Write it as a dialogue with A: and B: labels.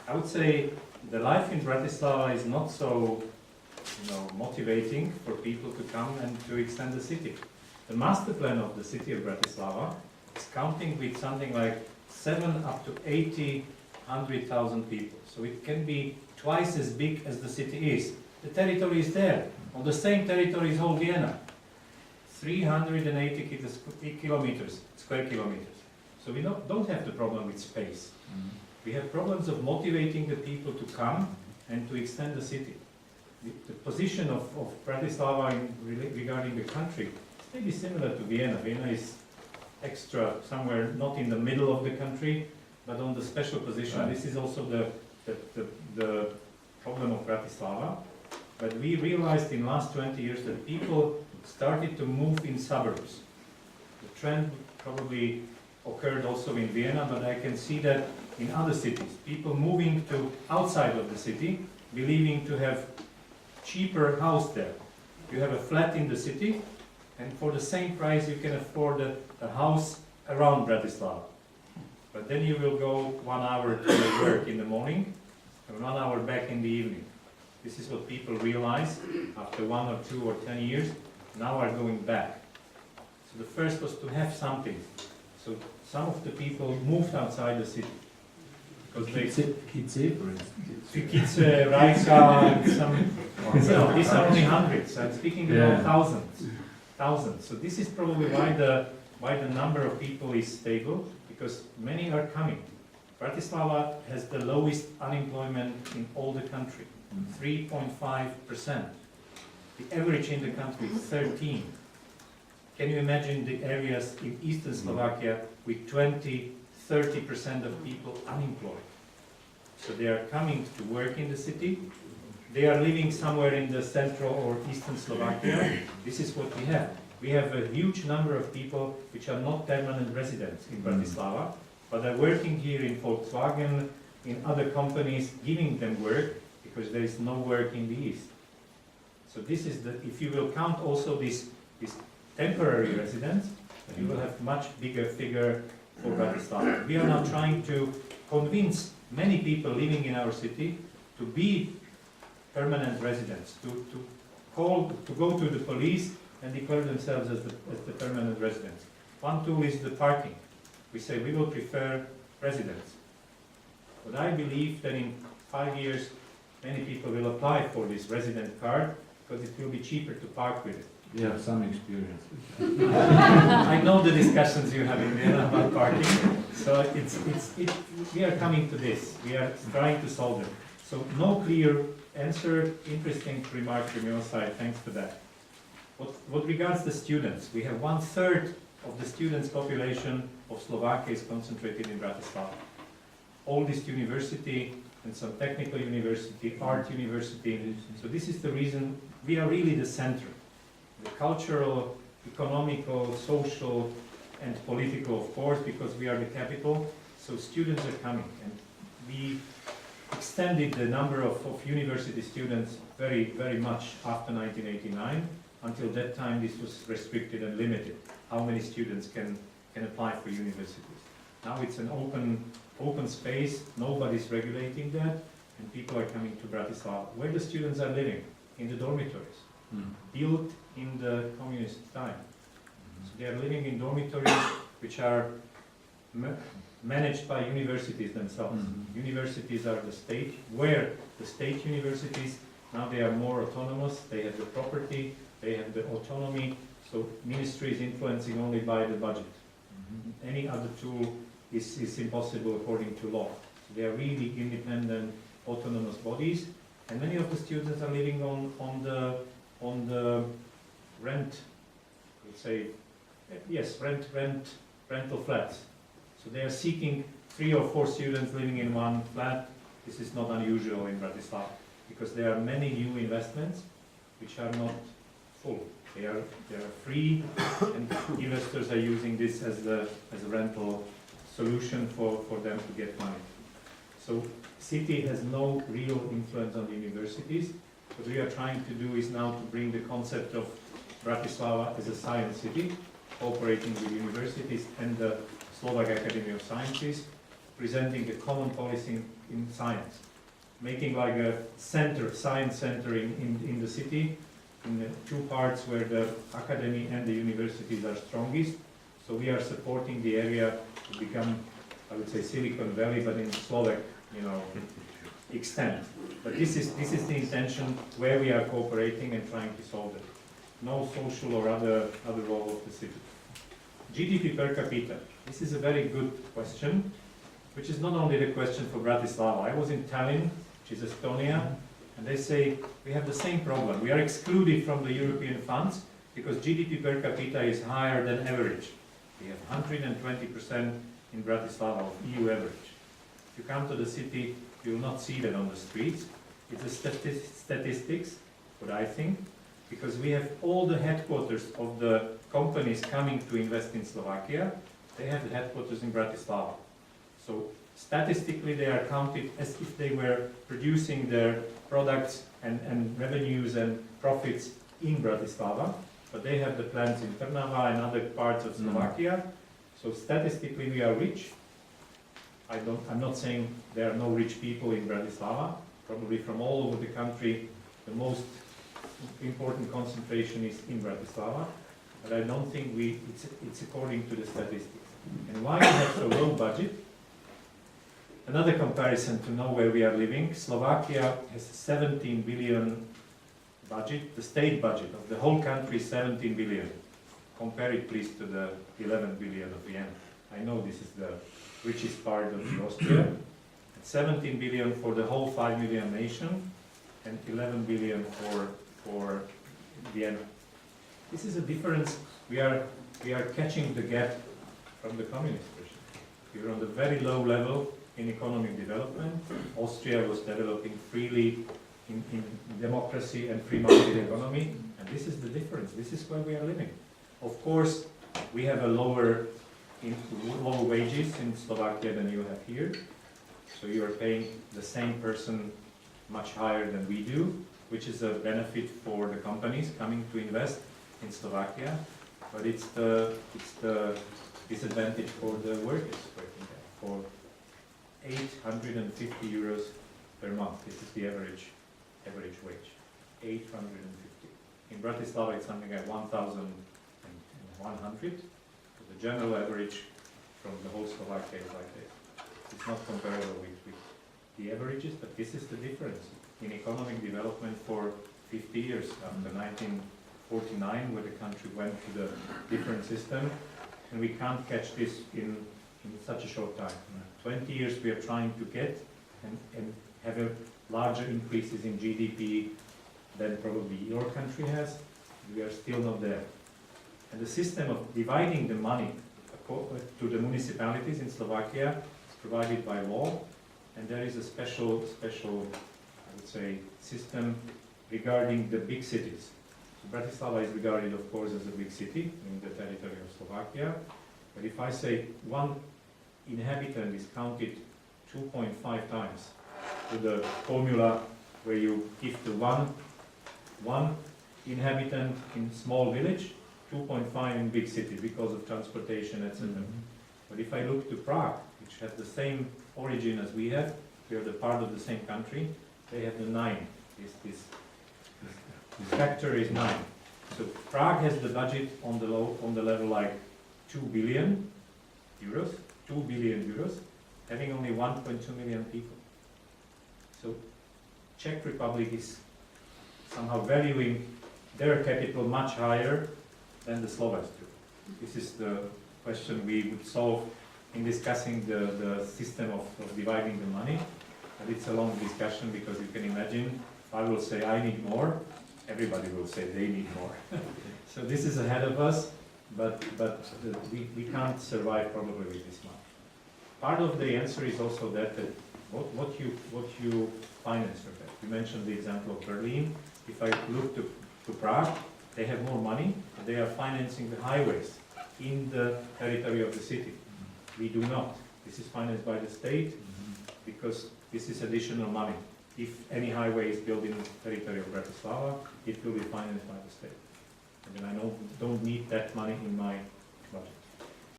A: I would say the life in Bratislava is not so, motivating for people to come and to extend the city. The master plan of the city of Bratislava is counting with something like 7 up to 100,000 people. So it can be twice as big as the city is. The territory is there. On the same territory is whole Vienna. 380 square kilometers. So we don't have the problem with space. We have problems of motivating the people to come and to extend the city. The position of Bratislava regarding the country is maybe similar to Vienna. Vienna is extra, somewhere not in the middle of the country, but on the special position. Right. This is also the problem of Bratislava. But we realized in the last 20 years that people started to move in suburbs. The trend probably occurred also in Vienna, but I can see that in other cities. People moving to outside of the city, believing to have cheaper house there. You have a flat in the city, and for the same price you can afford a house around Bratislava. But then you will go 1 hour to work in the morning, and 1 hour back in the evening. This is what people realize after 1 or 2 or 10 years, now are going back. So the first was to have something. So some of the people moved outside the city. Because
B: Kids,
A: Raika, and some, these are only hundreds. I'm speaking about thousands. So this is probably why the number of people is stable, because many are coming. Bratislava has the lowest unemployment in all the country, 3.5%. The average in the country is 13. Can you imagine the areas in eastern Slovakia with 20–30% of people unemployed? So they are coming to work in the city. They are living somewhere in the central or eastern Slovakia. This is what we have. We have a huge number of people which are not permanent residents in Bratislava, but are working here in Volkswagen, in other companies, giving them work, because there is no work in the east. So this is if you will count also these temporary residents, you will have much bigger figure for Bratislava. We are now trying to convince many people living in our city to be permanent residents, to go to the police and declare themselves as the permanent residents. One tool is the parking. We say we will prefer residents. But I believe that in 5 years, many people will apply for this resident card because it will be cheaper to park with it.
B: We have some experience.
A: I know the discussions you have in Vienna about parking, so we are coming to this. We are trying to solve it. So no clear answer. Interesting remark from your side. Thanks for that. What regards the students, we have 1/3 of the students' population of Slovakia is concentrated in Bratislava. Oldest university and some technical university, art university. So this is the reason we are really the center. The cultural, economical, social, and political, of course, because we are the capital. So students are coming, and we extended the number of university students very, very much after 1989. Until that time, this was restricted and limited. How many students can apply for universities? Now it's an open space. Nobody's regulating that, and people are coming to Bratislava, where the students are living in the dormitories, built in the communist time. So they are living in dormitories which are managed by universities themselves. Universities are the state, where the state universities, now they are more autonomous, they have the property, they have the autonomy, so ministry is influencing only by the budget. Any other tool is impossible according to law. So they are really independent, autonomous bodies, and many of the students are living on the rent, let's say, yes, rental flats. So they are seeking 3 or 4 students living in one flat. This is not unusual in Bratislava, because there are many new investments which are not full. They are free, and investors are using this as a rental solution for them to get money. So city has no real influence on the universities. What we are trying to do is now to bring the concept of Bratislava as a science city, cooperating with universities and the Slovak Academy of Sciences, presenting a common policy in science, making like a center, science center in the city, in the two parts where the academy and the universities are strongest. So we are supporting the area to become, I would say, Silicon Valley, but in Slovak, extent. But this is the intention where we are cooperating and trying to solve it. No social or other role of the city. GDP per capita. This is a very good question, which is not only the question for Bratislava. I was in Tallinn, which is Estonia, and they say we have the same problem. We are excluded from the European funds because GDP per capita is higher than average. We have 120% in Bratislava of EU average. If you come to the city, you will not see that on the streets. It's a statistics, what I think, because we have all the headquarters of the companies coming to invest in Slovakia. They have the headquarters in Bratislava. So statistically they are counted as if they were producing their products and revenues and profits in Bratislava, but they have the plants in Trnava and other parts of Slovakia. So statistically we are rich. I'm not saying there are no rich people in Bratislava. Probably from all over the country, the most important concentration is in Bratislava, but I don't think it's according to the statistics. And why we have so low budget? Another comparison to know where we are living. Slovakia has 17 billion budget, the state budget of the whole country is 17 billion. Compare it please to the 11 billion of Vienna. I know this is the richest part of Austria. 17 billion for the whole 5 million nation and 11 billion for Vienna. This is a difference. We are catching the gap from the communist regime. We are on the very low level in economic development. Austria was developing freely in democracy and free market economy, and this is the difference. This is where we are living. Of course, we have a lower wages in Slovakia than you have here. So you are paying the same person much higher than we do, which is a benefit for the companies coming to invest in Slovakia, but it's the disadvantage for the workers working there. For 850 euros per month, this is the average wage. 850. In Bratislava, it's something like 1,100. So the general average from the whole Slovakia is like this. It's not comparable with the averages, but this is the difference in economic development for 50 years after 1949, where the country went to the different system, and we can't catch this in such a short time. 20 years we are trying to get and have a larger increases in GDP than probably your country has. We are still not there. And the system of dividing the money to the municipalities in Slovakia provided by law, and there is a special, I would say, system regarding the big cities. So Bratislava is regarded, of course, as a big city in the territory of Slovakia, but if I say one inhabitant is counted 2.5 times to the formula where you give to one inhabitant in small village, 2.5 in big city because of transportation, etc. But if I look to Prague, which has the same origin as we have, we are the part of the same country, they have the 9. This factor is 9. So Prague has the budget on the level like 2 billion euros, having only 1.2 million people. So Czech Republic is somehow valuing their capital much higher than the Slovaks do. This is the question we would solve in discussing the system of dividing the money. But it's a long discussion because you can imagine, if I will say I need more, everybody will say they need more. So this is ahead of us, but we can't survive probably with this much. Part of the answer is also that what you finance for that. You mentioned the example of Berlin. If I look to Prague, they have more money, but they are financing the highways in the territory of the city. We do not. This is financed by the state because this is additional money. If any highway is built in the territory of Bratislava, it will be financed by the state. And then I don't need that money in my